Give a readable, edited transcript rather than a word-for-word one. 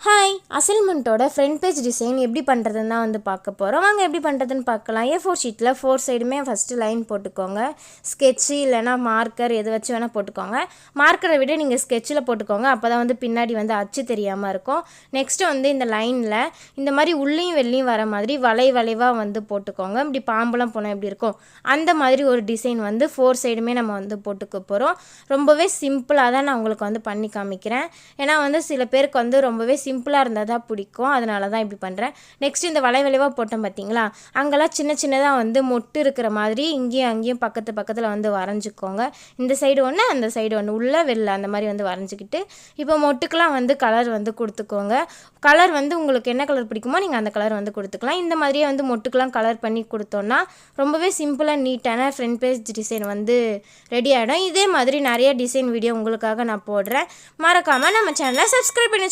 Hi அசைன்மெண்ட்டோட front page design எப்படி பண்ணுறதுன்னு தான் வந்து பார்க்க போகிறோம். வாங்க எப்படி பண்ணுறதுன்னு பார்க்கலாம். A4 ஷீட்டில் 4 சைடுமே ஃபஸ்ட்டு லைன் போட்டுக்கோங்க. ஸ்கெட்சு இல்லைனா மார்க்கர் எது வச்சு வேணால் போட்டுக்கோங்க. மார்க்கரை விட நீங்கள் ஸ்கெட்சில் போட்டுக்கோங்க. அப்போ தான் வந்து பின்னாடி வந்து அச்சு தெரியாமல் இருக்கும். நெக்ஸ்ட்டு வந்து இந்த லைனில் இந்த மாதிரி உள்ளேயும் வெளியும் வர மாதிரி வளைவாக வந்து போட்டுக்கோங்க. இப்படி பாம்பெலாம் போனால் எப்படி இருக்கும் அந்த மாதிரி ஒரு டிசைன் வந்து 4 சைடுமே நம்ம வந்து போட்டுக்க போகிறோம். ரொம்பவே சிம்பிளாக தான் நான் உங்களுக்கு வந்து பண்ணி காமிக்கிறேன். ஏன்னா வந்து சில பேருக்கு வந்து ரொம்பவே சிம்பிளாக இருந்தால் தான் பிடிக்கும். அதனால தான் இப்படி பண்ணுறேன். நெக்ஸ்ட் இந்த வளைவாக போட்டோம் பார்த்தீங்களா, அங்கெல்லாம் சின்னதாக வந்து மொட்டு இருக்கிற மாதிரி இங்கேயும் அங்கேயும் பக்கத்தில் வந்து வரைஞ்சிக்கோங்க. இந்த சைடு ஒன்று அந்த சைடு ஒன்று உள்ள வெளில அந்த மாதிரி வந்து வரைஞ்சிக்கிட்டு இப்போ மொட்டுக்கெலாம் வந்து கலர் வந்து கொடுத்துக்கோங்க. கலர் வந்து உங்களுக்கு என்ன கலர் பிடிக்குமோ நீங்கள் அந்த கலர் வந்து கொடுத்துக்கலாம். இந்த மாதிரியே வந்து மொட்டுக்கெலாம் கலர் பண்ணி கொடுத்தோன்னா ரொம்பவே சிம்பிளாக நீட்டான ஃப்ரண்ட் பேஜ் டிசைன் வந்து ரெடி ஆகிடும். இதே மாதிரி நிறைய டிசைன் வீடியோ உங்களுக்காக நான் போடுறேன். மறக்காமல் நம்ம சேனலை சப்ஸ்கிரைப் பண்ணி